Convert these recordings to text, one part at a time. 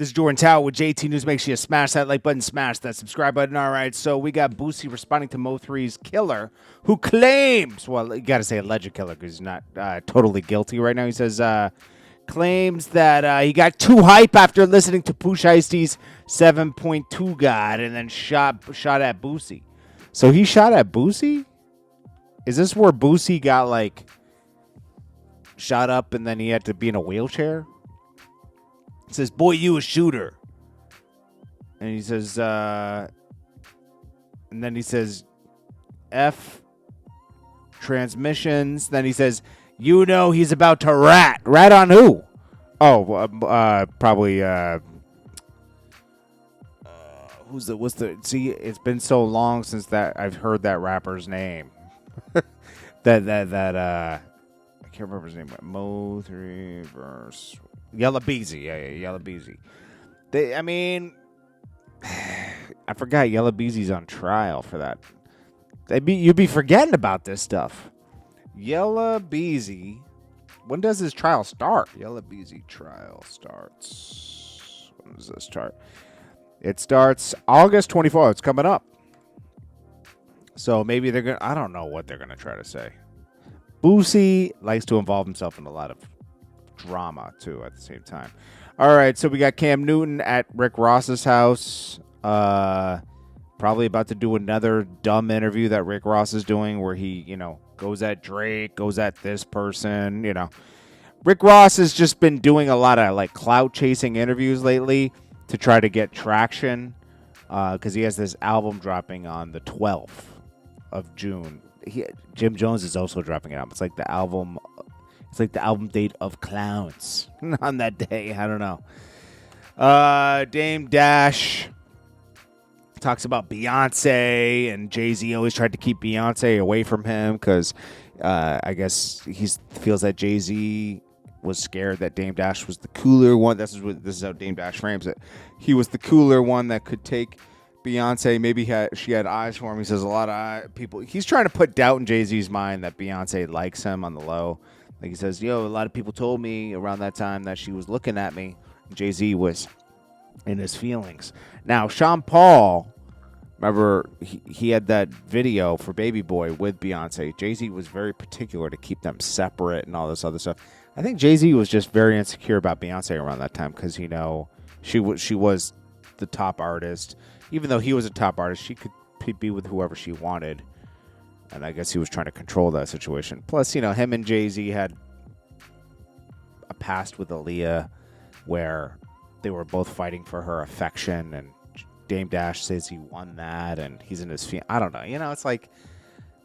This is Jordan Tower with JT News. Make sure you smash that like button, smash that subscribe button. All right, so we got Boosie responding to Mo3's killer, who claims, well, you got to say alleged killer because he's not totally guilty right now. He says, claims that he got too hype after listening to Pooh Shiesty's 7.2 God and then shot at Boosie. So he shot at Boosie? Is this where Boosie got, like, shot up and then he had to be in a wheelchair? It says, boy, you a shooter. And he says, and then he says, F transmissions. Then he says, you know he's about to rat. Rat on who? Oh, probably, see, it's been so long since that I've heard that rapper's name. that, I can't remember his name. Mo3 verse. Yella Beezy. Yeah, Yella Beezy. I forgot Yella Beezy's on trial for that. You'd be forgetting about this stuff. Yella Beezy. When does his trial start? Yella Beezy trial starts. When does this start? It starts August 24th. It's coming up. So maybe they're going to... I don't know what they're going to try to say. Boosie likes to involve himself in a lot of drama, too, at the same time. All right, so we got Cam Newton at Rick Ross's house. Probably about to do another dumb interview that Rick Ross is doing where he, goes at Drake, goes at this person, Rick Ross has just been doing a lot of, like, clout-chasing interviews lately to try to get traction because he has this album dropping on the 12th of June. Jim Jones is also dropping it out. It's like the album date of clowns on that day. I don't know. Dame Dash talks about Beyonce, and Jay-Z always tried to keep Beyonce away from him because I guess he feels that Jay-Z was scared that Dame Dash was the cooler one. This is how Dame Dash frames it. He was the cooler one that could take Beyonce. Maybe she had eyes for him. He says a lot of people. He's trying to put doubt in Jay-Z's mind that Beyonce likes him on the low. Like he says, a lot of people told me around that time that she was looking at me. Jay-Z was in his feelings. Now, Sean Paul, remember, he had that video for Baby Boy with Beyonce. Jay-Z was very particular to keep them separate and all this other stuff. I think Jay-Z was just very insecure about Beyonce around that time because, she was the top artist. Even though he was a top artist, she could be with whoever she wanted. And I guess he was trying to control that situation. Plus, him and Jay-Z had a past with Aaliyah where they were both fighting for her affection. And Dame Dash says he won that and he's in his feet. I don't know. It's like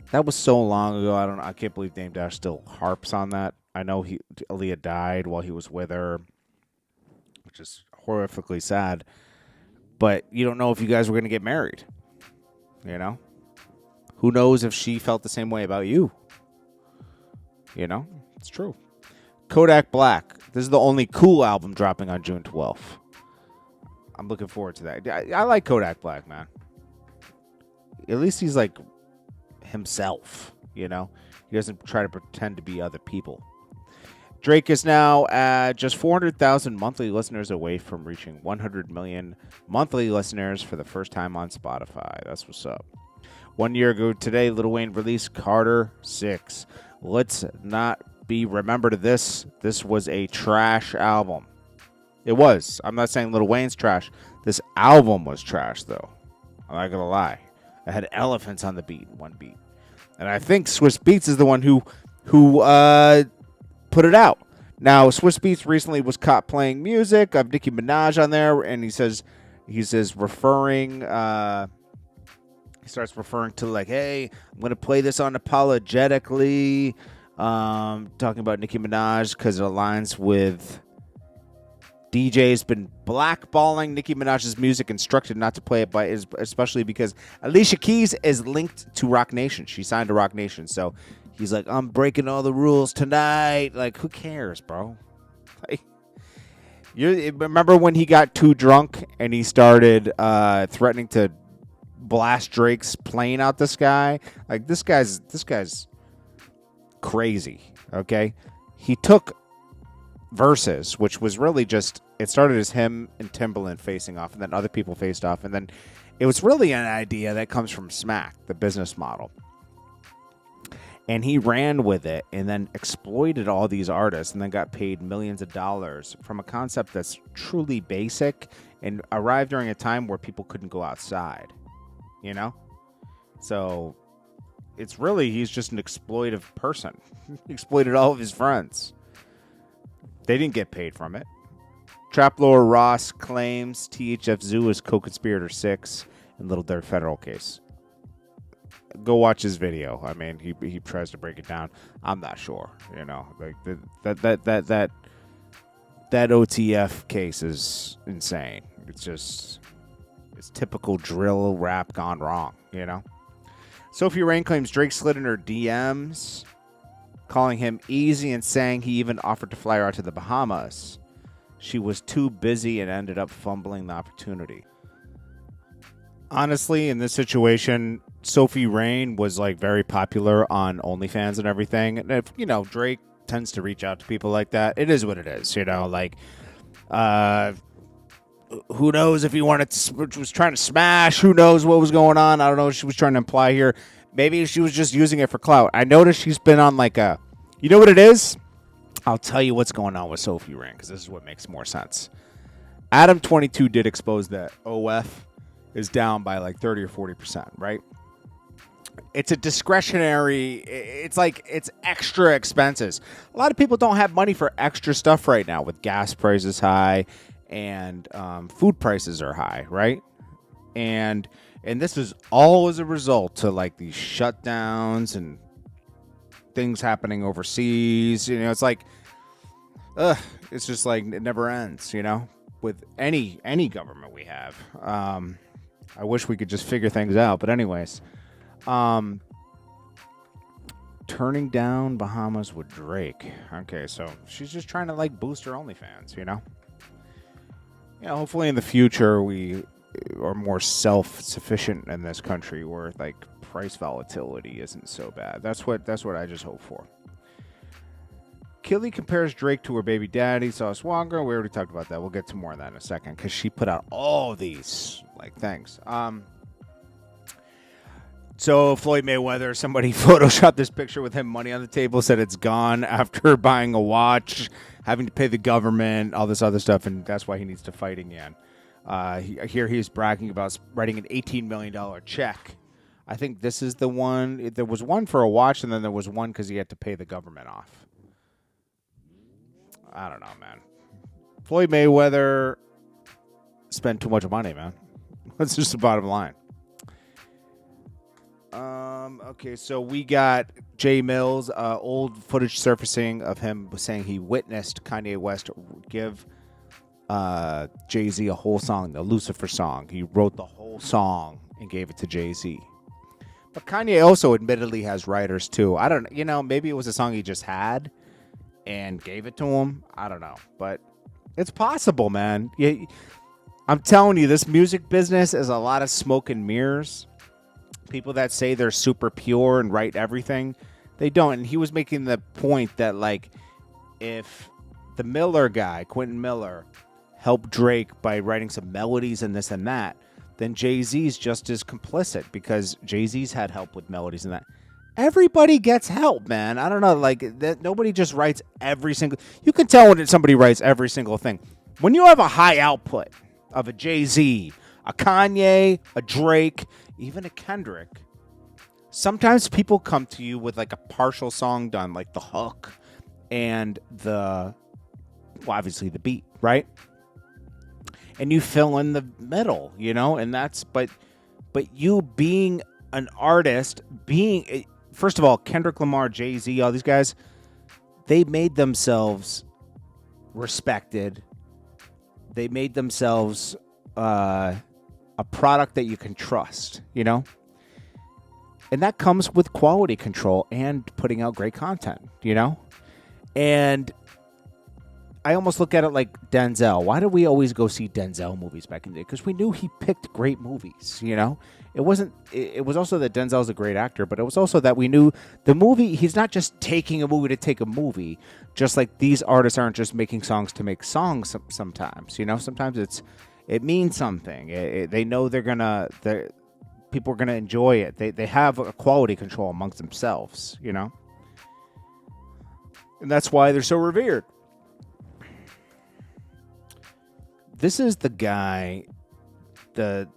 that was so long ago. I can't believe Dame Dash still harps on that. I know Aaliyah died while he was with her, which is horrifically sad. But you don't know if you guys were going to get married. Who knows if she felt the same way about you? It's true. Kodak Black. This is the only cool album dropping on June 12th. I'm looking forward to that. I like Kodak Black, man. At least he's like himself, He doesn't try to pretend to be other people. Drake is now at just 400,000 monthly listeners away from reaching 100 million monthly listeners for the first time on Spotify. That's what's up. 1 year ago today, Lil Wayne released Carter 6. Let's not be remembered of this. This was a trash album. It was. I'm not saying Lil Wayne's trash. This album was trash, though. I'm not going to lie. It had elephants on the beat, one beat. And I think Swiss Beats is the one who put it out. Now, Swiss Beats recently was caught playing music of Nicki Minaj on there, and he starts referring to like, hey, I'm going to play this unapologetically, talking about Nicki Minaj because it aligns with DJs been blackballing Nicki Minaj's music, instructed not to play it, especially because Alicia Keys is linked to Roc Nation. She signed to Roc Nation, so he's like, I'm breaking all the rules tonight. Like, who cares, bro? Like, you remember when he got too drunk and he started threatening to blast Drake's plane out the sky? Like, this guy's crazy. Okay, he took versus, which was really just, it started as him and Timbaland facing off, and then other people faced off, and then it was really an idea that comes from Smack, the business model. And he ran with it and then exploited all these artists and then got paid millions of dollars from a concept that's truly basic and arrived during a time where people couldn't go outside, you know? So it's really, he's just an exploitive person. He exploited all of his friends. They didn't get paid from it. Trap Lord Ross claims THF Zoo is co-conspirator 6 in Little Dirt federal case. Go watch his video. I mean, he tries to break it down. I'm not sure, you know. Like that OTF case is insane. It's typical drill rap gone wrong, you know. Sophie Rain claims Drake slid in her DMs, calling him easy and saying he even offered to fly her out to the Bahamas. She was too busy and ended up fumbling the opportunity. Honestly, in this situation, Sophie Rain was like very popular on OnlyFans and everything. And if, you know, Drake tends to reach out to people like that, it is what it is, you know, like, who knows if he wanted to, was trying to smash, who knows what was going on. I don't know what she was trying to imply here. Maybe she was just using it for clout. I noticed she's been on like a, you know what it is? I'll tell you what's going on with Sophie Rain, because this is what makes more sense. Adam22 did expose that OF is down by like 30 or 40%, right? It's a discretionary, it's like, it's extra expenses. A lot of people don't have money for extra stuff right now with gas prices high and food prices are high, right? And this is all as a result to like these shutdowns and things happening overseas. You know, it's like, it's just like it never ends, you know, with any government we have. I wish we could just figure things out. But anyways, turning down Bahamas with Drake. Okay, so she's just trying to like boost her OnlyFans, you know? You know, hopefully in the future we are more self-sufficient in this country where like price volatility isn't so bad. That's what I just hope for. Killy compares Drake to her baby daddy, Sauce Walker. We already talked about that. We'll get to more of that in a second because she put out all these like things. So Floyd Mayweather, somebody photoshopped this picture with him money on the table, said it's gone after buying a watch, having to pay the government, all this other stuff, and that's why he needs to fight again. Here he's bragging about writing an $18 million check. I think this is the one. There was one for a watch, and then there was one because he had to pay the government off. I don't know, man. Floyd Mayweather spent too much money, man. That's just the bottom line. Okay, so we got Jay Mills, old footage surfacing of him saying he witnessed Kanye West give Jay-Z a whole song, the Lucifer song. He wrote the whole song and gave it to Jay-Z. But Kanye also admittedly has writers too. I don't, you know, maybe it was a song he just had and gave it to him. I don't know, but it's possible, man. I'm telling you, this music business is a lot of smoke and mirrors. People that say they're super pure and write everything, they don't. And he was making the point that, like, if the Miller guy, Quentin Miller, helped Drake by writing some melodies and this and that, then Jay-Z's just as complicit because Jay-Z's had help with melodies and that. Everybody gets help, man. I don't know, like, that. Nobody just writes every single. You can tell when somebody writes every single thing. When you have a high output of a Jay-Z, a Kanye, a Drake, even a Kendrick, sometimes people come to you with like a partial song done, like the hook and obviously the beat, right? And you fill in the middle, you know, and that's, but you being an artist, first of all, Kendrick Lamar, Jay-Z, all these guys, they made themselves respected. They made themselves a product that you can trust, you know? And that comes with quality control and putting out great content, you know? And I almost look at it like Denzel. Why did we always go see Denzel movies back in the day? Because we knew he picked great movies, you know? It wasn't. It was also that Denzel's a great actor, but it was also that we knew the movie. He's not just taking a movie to take a movie. Just like these artists aren't just making songs to make songs. Sometimes, you know, sometimes it means something. They know people are gonna enjoy it. They have a quality control amongst themselves, you know, and that's why they're so revered. This is the guy, the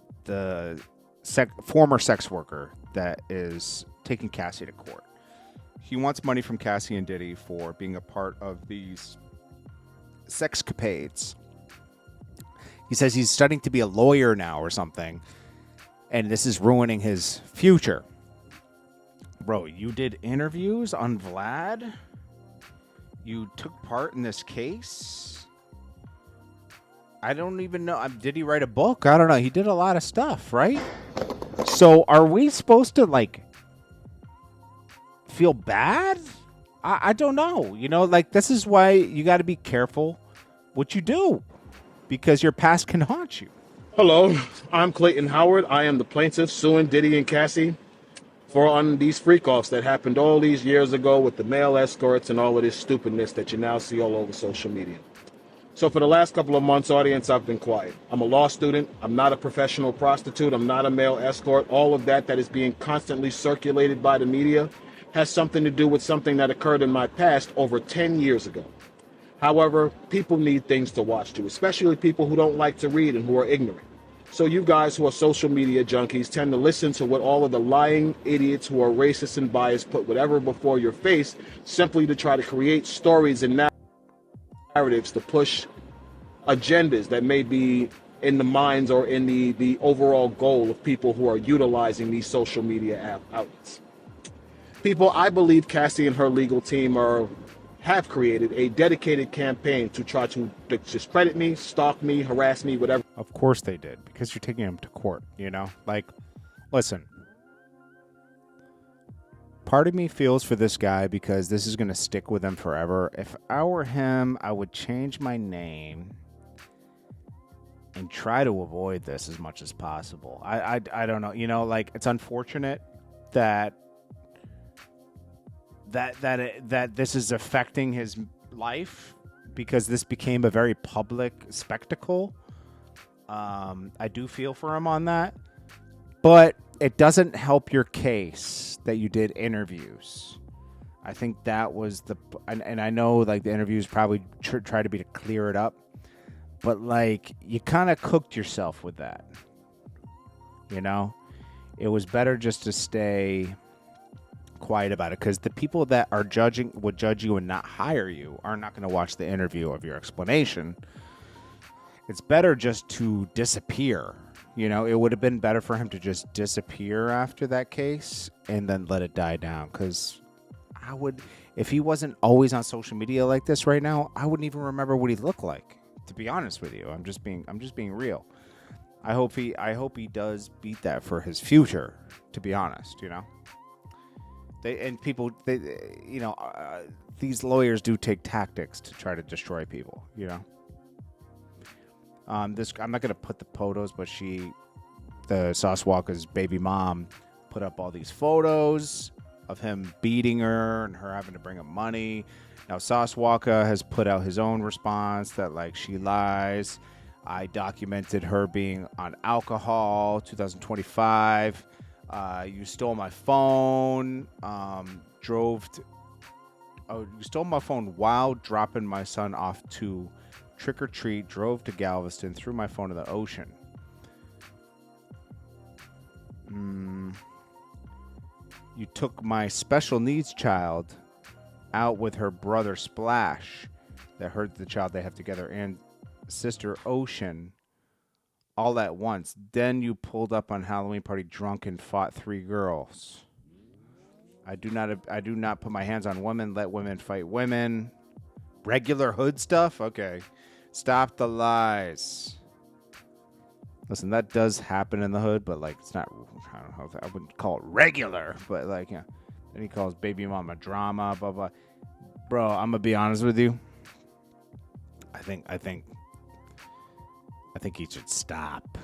former sex worker that is taking Cassie to court. He wants money from Cassie and Diddy for being a part of these sexcapades. He says he's studying to be a lawyer now or something, and this is ruining his future. Bro, you did interviews on Vlad? You took part in this case? I don't even know. Did he write a book? I don't know. He did a lot of stuff, right? So are we supposed to, like, feel bad? I don't know. You know, like, this is why you got to be careful what you do, because your past can haunt you. Hello, I'm Clayton Howard. I am the plaintiff suing Diddy and Cassie on these freak-offs that happened all these years ago with the male escorts and all of this stupidness that you now see all over social media. So for the last couple of months, audience, I've been quiet. I'm a law student. I'm not a professional prostitute. I'm not a male escort. All of that is being constantly circulated by the media has something to do with something that occurred in my past over 10 years ago. However, people need things to watch too, especially people who don't like to read and who are ignorant. So you guys who are social media junkies tend to listen to what all of the lying idiots who are racist and biased put whatever before your face simply to try to create stories and narratives to push agendas that may be in the minds or in the overall goal of people who are utilizing these social media outlets. People, I believe Cassie and her legal team have created a dedicated campaign to try to discredit me, stalk me, harass me, whatever. Of course they did, because you're taking him to court, you know? Like, listen. Part of me feels for this guy because this is going to stick with him forever. If I were him, I would change my name and try to avoid this as much as possible. I don't know. You know, like, it's unfortunate that this is affecting his life because this became a very public spectacle. I do feel for him on that, but it doesn't help your case that you did interviews. I think that was and I know, like, the interviews probably try to be to clear it up, but, like, you kind of cooked yourself with that. You know, it was better just to stay quiet about it, because the people that are would judge you and not hire you are not going to watch the interview of your explanation. It's better just to disappear. You know, it would have been better for him to just disappear after that case and then let it die down, because if he wasn't always on social media like this right now, I wouldn't even remember what he looked like, to be honest with you. I'm just being real. I hope he does beat that for his future, to be honest, you know. These lawyers do take tactics to try to destroy people, you know. I'm not gonna put the photos, but the Sauce Walka's baby mom, put up all these photos of him beating her and her having to bring him money. Now Sauce Walka has put out his own response that, like, she lies. I documented her being on alcohol, 2025. You stole my phone. You stole my phone while dropping my son off to trick or treat. Drove to Galveston, threw my phone in the ocean. You took my special needs child out with her brother Splash, that hurt the child they have together, and sister Ocean, all at once. Then you pulled up on Halloween party drunk and fought 3 girls. I do not put my hands on women. Let women fight women. Regular hood stuff? Okay. Stop the lies. Listen, that does happen in the hood, but, like, it's not, I don't know, I wouldn't call it regular, but, like, yeah. Then he calls baby mama drama, blah, blah. Bro, I'm going to be honest with you. I think he should stop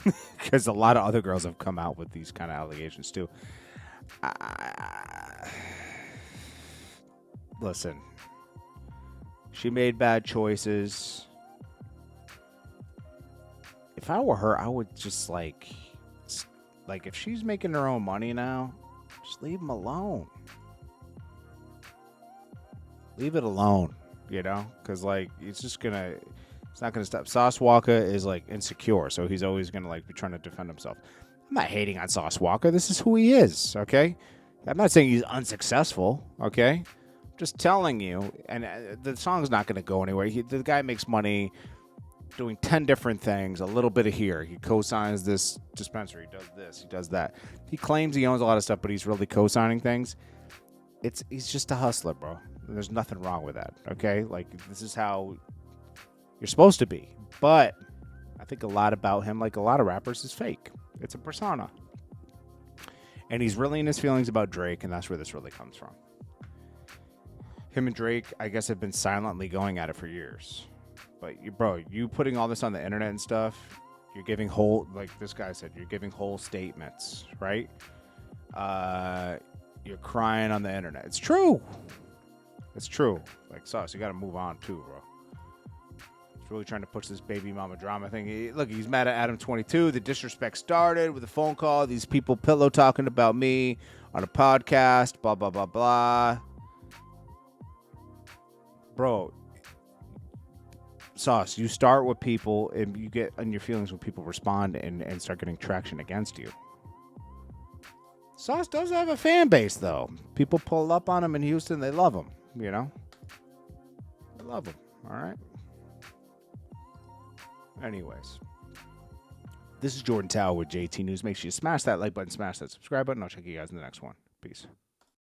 because a lot of other girls have come out with these kind of allegations too. Listen, she made bad choices. If I were her, I would just like if she's making her own money now, just leave him alone. Leave it alone, you know, because like it's not gonna stop. Sauce Walker is like insecure, so he's always gonna like be trying to defend himself. I'm not hating on Sauce Walker. This is who he is, okay? I'm not saying he's unsuccessful, okay? I'm just telling you, and the song's not gonna go anywhere. The guy makes money doing 10 different things, a little bit of here. He co-signs this dispensary, he does this, he does that. He claims he owns a lot of stuff, but he's really co-signing things. He's just a hustler, bro. There's nothing wrong with that, okay? Like, this is how you're supposed to be. But I think a lot about him, like a lot of rappers, is fake. It's a persona. And he's really in his feelings about Drake, and that's where this really comes from. Him and Drake, I guess, have been silently going at it for years. But, you putting all this on the internet and stuff, you're giving like this guy said, you're giving whole statements, right? You're crying on the internet. It's true. It's true. Like, Sauce, you got to move on too, bro. He's really trying to push this baby mama drama thing. Look, he's mad at Adam 22. The disrespect started with a phone call. These people pillow talking about me on a podcast. Blah, blah, blah, blah. Bro, Sauce, you start with people and you get on your feelings when people respond and start getting traction against you. Sauce does have a fan base, though. People pull up on him in Houston. They love him, you know? They love him, all right? Anyways, this is Jordan Tower with JT News. Make sure you smash that like button, smash that subscribe button. I'll check you guys in the next one. Peace.